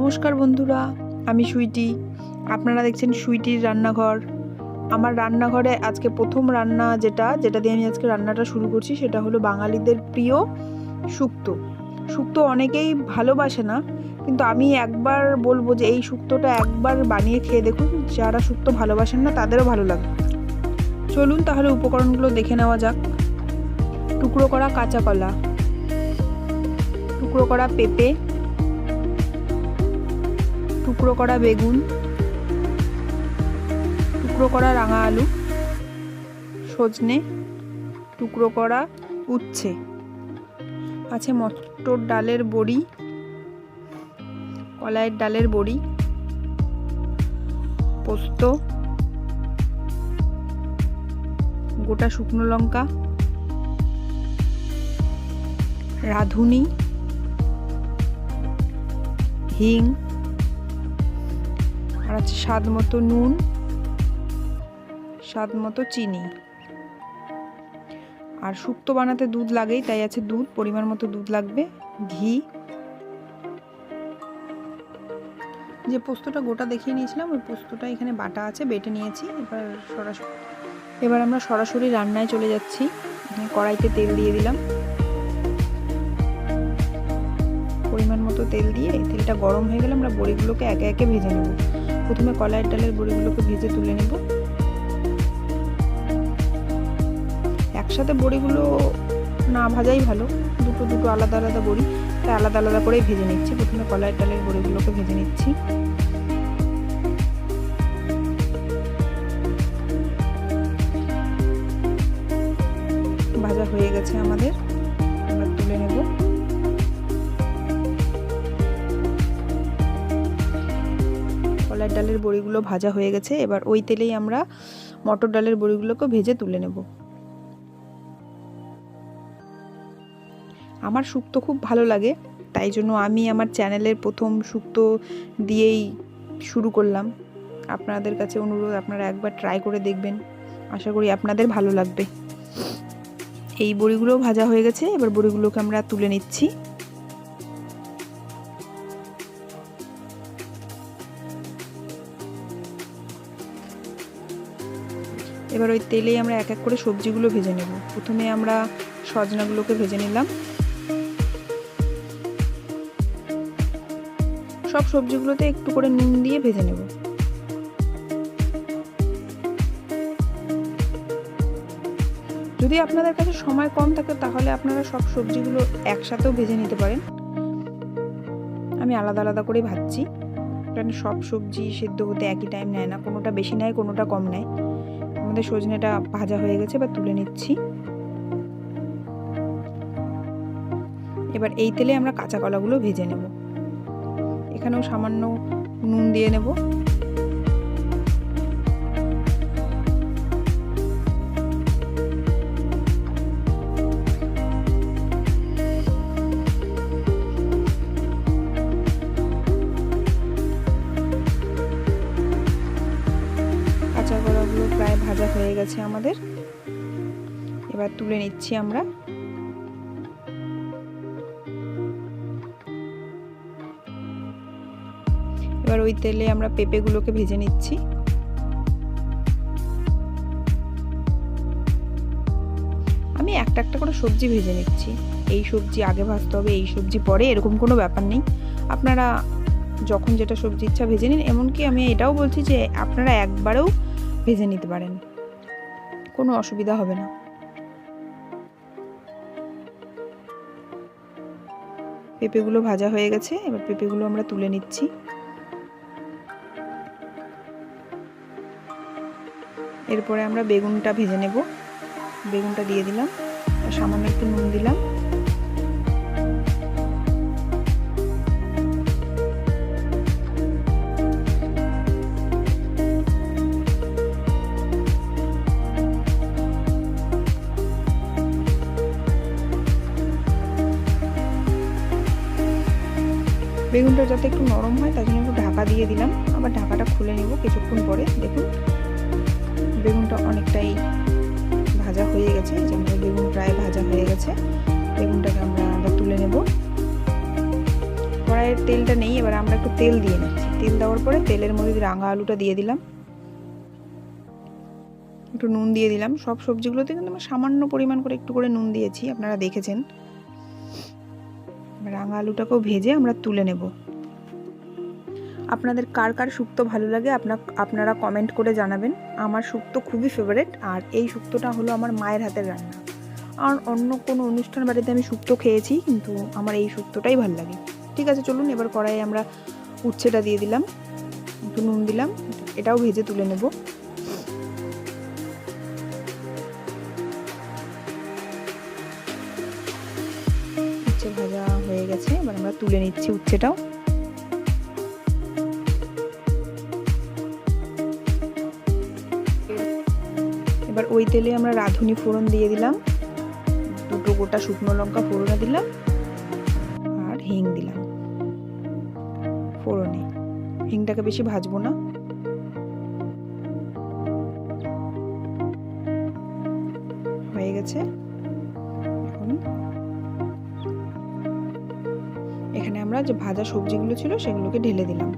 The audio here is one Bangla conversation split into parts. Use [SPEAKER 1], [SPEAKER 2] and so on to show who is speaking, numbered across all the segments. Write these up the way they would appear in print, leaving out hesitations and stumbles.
[SPEAKER 1] নমস্কার বন্ধুরা, আমি সুইটি। আপনারা দেখছেন সুইটির রান্নাঘর। আমার রান্নাঘরে আজকে প্রথম রান্না যেটা দিয়ে আমি আজকে রান্নাটা শুরু করছি সেটা হলো বাঙালিদের প্রিয় শুক্তো। শুক্তো অনেকেই ভালোবাসে না, কিন্তু আমি একবার বলবো যে এই শুক্তোটা একবার বানিয়ে খেয়ে দেখুন। যারা শুক্তো ভালোবাসেন না তাদেরও ভালো লাগবে। চলুন তাহলে উপকরণগুলো দেখে নেওয়া যাক। টুকরো করা কাঁচা কলা, টুকরো করা পেঁপে, টুকরো করা বেগুন, টুকরো করা রাঙা আলু, সজনে, টুকরো করা উচ্ছে, আছে মটর ডালের বড়ি, কলাইয়ের ডালের বড়ি, পোস্ত, গোটা শুকনো লঙ্কা, রাঁধুনি, হিং, আর আছে স্বাদ মতো নুন, স্বাদ মতো চিনি। আর শুক্তো বানাতে দুধ লাগেই, তাই আছে দুধ, পরিমাণ মতো দুধ লাগবে, ঘি। যে পোস্তটা গোটা দেখিয়ে নিয়েছিলাম ওই পোস্তটা এখানে বাটা আছে, বেটে নিয়েছি। এবার আমরা সরাসরি রান্নায় চলে যাচ্ছি। কড়াইতে তেল দিয়ে দিলাম, পরিমাণ মতো তেল দিয়ে তেলটা গরম হয়ে গেলে আমরা বড়িগুলোকে একে একে ভেজে নেব। প্রথমে কলাইয়ের ডালের বড়িগুলোকে ভেজে তুলে নেব। একসাথে বড়িগুলো না ভাজাই ভালো, দুটো দুটো আলাদা আলাদা বড়ি, তাই আলাদা আলাদা করেই ভেজে নিচ্ছি। প্রথমে কলাইয়ের ডালের বড়িগুলোকে ভেজে নিচ্ছি। ভাজা হয়ে গেছে আমাদের, এবার তুলে নেব। কলাইয়ের ডালের বড়িগুলো ভাজা হয়ে গেছে, এবার ওই তেলেই আমরা মটর ডালের বড়িগুলোকে ভেজে তুলে নেব। আমার শুক্তো খুব ভালো লাগে, তাই জন্য আমি আমার চ্যানেলের প্রথম শুক্তো দিয়েই শুরু করলাম। আপনাদের কাছে অনুরোধ, আপনারা একবার ট্রাই করে দেখবেন, আশা করি আপনাদের ভালো লাগবে। এই বড়িগুলো ভাজা হয়ে গেছে, এবার বড়িগুলোকে আমরা তুলে নিচ্ছি। এবার ওই তেলেই আমরা এক এক করে সবজিগুলো ভেজে নেব। প্রথমে আমরা সজনাগুলোকে ভেজে নিলাম। সব সবজিগুলোতে একটু করে নুন দিয়ে ভেজে নেব। যদি আপনাদের কাছে সময় কম থাকে তাহলে আপনারা সব সবজিগুলো একসাথেও ভেজে নিতে পারেন। আমি আলাদা আলাদা করে ভাজছি, কারণ সব সবজি সেদ্ধ হতে একই টাইম নেয় না, কোনোটা বেশি নেয় কোনোটা কম নেয়। আমাদের সজনেটা ভাজা হয়ে গেছে, এবার তুলে নিচ্ছি। এবার এই তেলে আমরা কাঁচা কলাগুলো ভেজে নেব। এখানেও সামান্য নুন দিয়ে নেব। কাঁচা কলাগুলো প্রায় ভাজা হয়ে গেছে আমাদের, এবার তুলে নিচ্ছি আমরা। এবার ওই তেলে আমরা পেঁপেগুলোকে ভেজে নিচ্ছি। আমি একটা একটা করে সবজি ভেজে নিচ্ছি। এই সবজি আগে ভাজতে হবে, এই সবজি পরে, এরকম কোনো ব্যাপার নেই। আপনারা যখন যেটা সবজি ইচ্ছা ভেজে নিন। এমনকি আমি এটাও বলছি যে আপনারা একবারেও ভেজে নিতে পারেন, কোনো অসুবিধা হবে না। পেঁপেগুলো ভাজা হয়ে গেছে, এবার পেঁপেগুলো আমরা তুলে নিচ্ছি। এরপরে আমরা বেগুনটা ভেজে নেব। বেগুনটা দিয়ে দিলাম, সামান্য একটু নুন দিলাম। বেগুনটা যাতে একটু নরম হয় তার জন্য একটু ঢাকা দিয়ে দিলাম। আবার ঢাকাটা খুলে নেব কিছুক্ষণ পরে। দেখুন বেগুনটা অনেকটাই ভাজা হয়ে গেছে, যেমন বেগুন প্রায় ভাজা হয়ে গেছে। বেগুনটাকে আমরা তুলে নেব। কড়াই কড়াইয়ের তেলটা নেই, এবার আমরা একটু তেল দিয়ে নিচ্ছি। তেল দেওয়ার পরে তেলের মধ্যে রাঙা আলুটা দিয়ে দিলাম, একটু নুন দিয়ে দিলাম। সব সবজিগুলোতে কিন্তু আমরা সামান্য পরিমাণ করে একটু করে নুন দিয়েছি, আপনারা দেখেছেন। রাঙা আলুটাকেও ভেজে আমরা তুলে নেব। আপনাদের কার কার শুক্তো ভালো লাগে আপনারা কমেন্ট করে জানাবেন। আমার শুক্তো খুবই ফেভারিট, আর এই শুক্তোটা হলো আমার মায়ের হাতের রান্না। আর অন্য কোনো অনুষ্ঠান বাড়িতে আমি শুক্তো খেয়েছি, কিন্তু আমার এই শুক্তোটাই ভালো লাগে। ঠিক আছে, চলুন এবার কড়াইয়ে আমরা উচ্ছেটা দিয়ে দিলাম, একটু নুন দিলাম, এটাও ভেজে তুলে নেব। উচ্ছে ভাজা হয়ে গেছে, এবার আমরা তুলে নিচ্ছি উচ্ছেটাও। এবার ওই তেলে আমরা রাঁধুনি ফোড়ন দিয়ে দিলাম, দুটো গোটা শুকনো লঙ্কা ফোড়নে দিলাম, আর হিং দিলাম ফোড়নে। হিংটাকে বেশি ভাজবো না। হয়ে গেছে। এখন এখানে আমরা যে ভাজা সবজিগুলো ছিল সেগুলোকে ঢেলে দিলাম।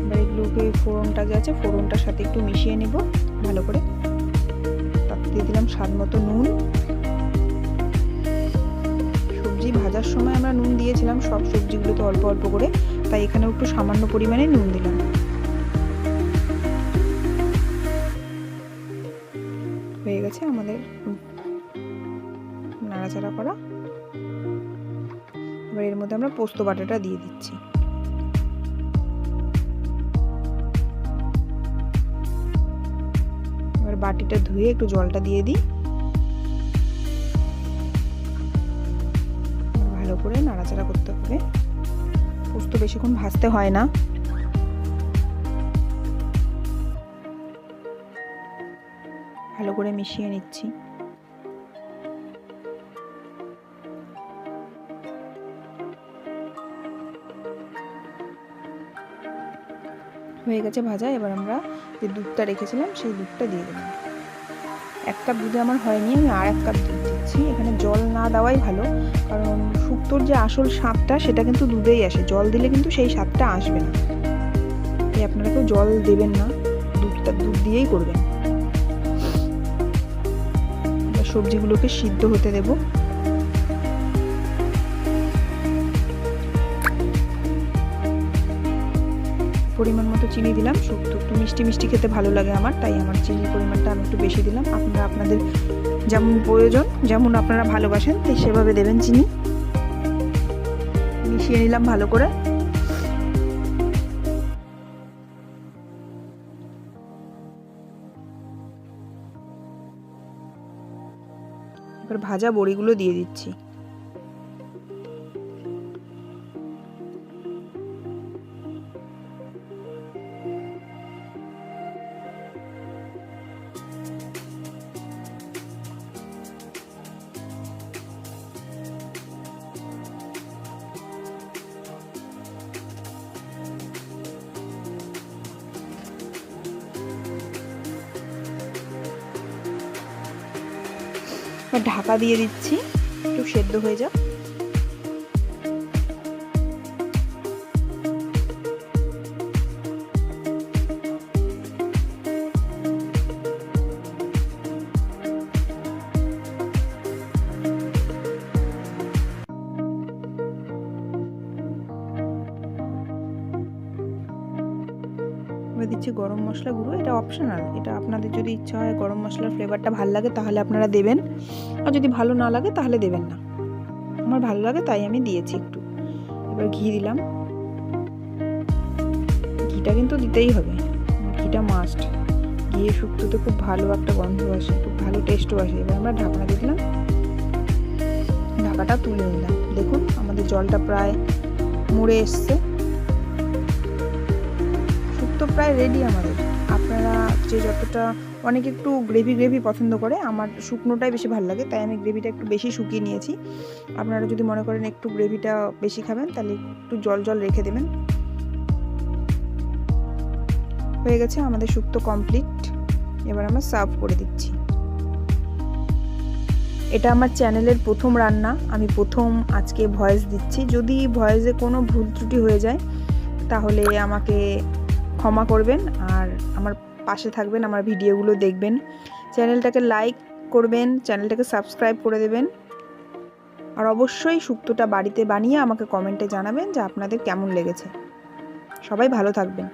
[SPEAKER 1] এবার এগুলোকে ফোড়নটা যে আছে ফোড়নটার সাথে একটু মিশিয়ে নেব ভালো করে। তাতে দিয়ে দিলাম স্বাদ মতো নুন। সবজি ভাজার সময় আমরা নুন দিয়েছিলাম সব সবজিগুলোতে অল্প অল্প করে, তাই এখানেও একটু সামান্য পরিমাণে নুন দিলাম। হয়ে গেছে আমাদের নাড়াচাড়া করা। এবার এর মধ্যে আমরা পোস্ত বাটাটা দিয়ে দিচ্ছি। এবার বাটিটা ধুয়ে একটু জলটা দিয়ে দিই, ভালো করে নাড়াচাড়া করতে হবে। পোস্ত বেশিক্ষণ ভাজতে হয় না। ভালো করে মিশিয়ে নিচ্ছি। হয়ে গেছে ভাজা। এবার আমরা যে দুধটা রেখেছিলাম সেই দুধটা দিয়ে দিলাম। 1 কাপ দুধে আমার হয়নি, আমি আর 1 কাপ দুধ দিচ্ছি। এখানে জল না দেওয়াই ভালো, কারণ শুক্তোর যে আসল স্বাদটা সেটা কিন্তু দুধেই আসে, জল দিলে কিন্তু সেই স্বাদটা আসবে না। তাই আপনারা কেউ জল দেবেন না, দুধ দিয়েই করবেন। সবজিগুলোকে সিদ্ধ হতে দেব। পরিমাণ মতো চিনি দিলাম। শুক্তো একটু মিষ্টি মিষ্টি খেতে ভালো লাগে আমার, তাই আমার চিনির পরিমাণটা আমি একটু বেশি দিলাম। আপনারা আপনাদের যেমন প্রয়োজন, যেমন আপনারা ভালোবাসেন সেভাবে দেবেন চিনি। মিশিয়ে নিলাম ভালো করে। এবার ভাজা বড়িগুলো দিয়ে দিচ্ছি। ঢাকা দিয়ে দিচ্ছি, একটু সেদ্ধ হয়ে যাক। দিচ্ছি গরম মশলা গুঁড়ো, এটা অপশনাল, এটা আপনাদের যদি ইচ্ছা হয় গরম মশলার ফ্লেভারটা ভালো লাগে তাহলে আপনারা দেবেন, আর যদি ভালো না লাগে তাহলে দেবেন না। আমার ভালো লাগে তাই আমি দিয়েছি একটু। এবার ঘি দিলাম, ঘিটা কিন্তু দিতেই হবে, ঘিটা মাস্ট। ঘিয়ে শুক্তোতে খুব ভালো একটা গন্ধ আসে, খুব ভালো টেস্টও আসে। এবার আমরা ঢাকনা দিয়ে দিলাম, ঢাকাটা তুলে নিলাম। দেখুন আমাদের জলটা প্রায় মরে এসছে, শুক্তো প্রায় রেডি আমাদের। আপনারা যে যতটা, অনেকে একটু গ্রেভি পছন্দ করে, আমার শুকনোটাই বেশি ভালো লাগে, তাই আমি গ্রেভিটা একটু বেশি শুকিয়ে নিয়েছি। আপনারা যদি মনে করেন একটু গ্রেভিটা বেশি খাবেন তাহলে একটু জল রেখে দেবেন। হয়ে গেছে আমাদের শুক্তো কমপ্লিট। এবার আমরা সার্ভ করে দিচ্ছি। এটা আমার চ্যানেলের প্রথম রান্না, আমি প্রথম আজকে ভয়েস দিচ্ছি। যদি ভয়েসে কোনো ভুল ত্রুটি হয়ে যায় তাহলে আমাকে ক্ষমা করবেন, আর আমার পাশে থাকবেন, আমার ভিডিওগুলো দেখবেন, চ্যানেলটাকে লাইক করবেন, চ্যানেলটাকে সাবস্ক্রাইব করে দেবেন, আর অবশ্যই শুক্তোটা বাড়িতে বানিয়ে আমাকে কমেন্টে জানাবেন যে আপনাদের কেমন লেগেছে। সবাই ভালো থাকবেন।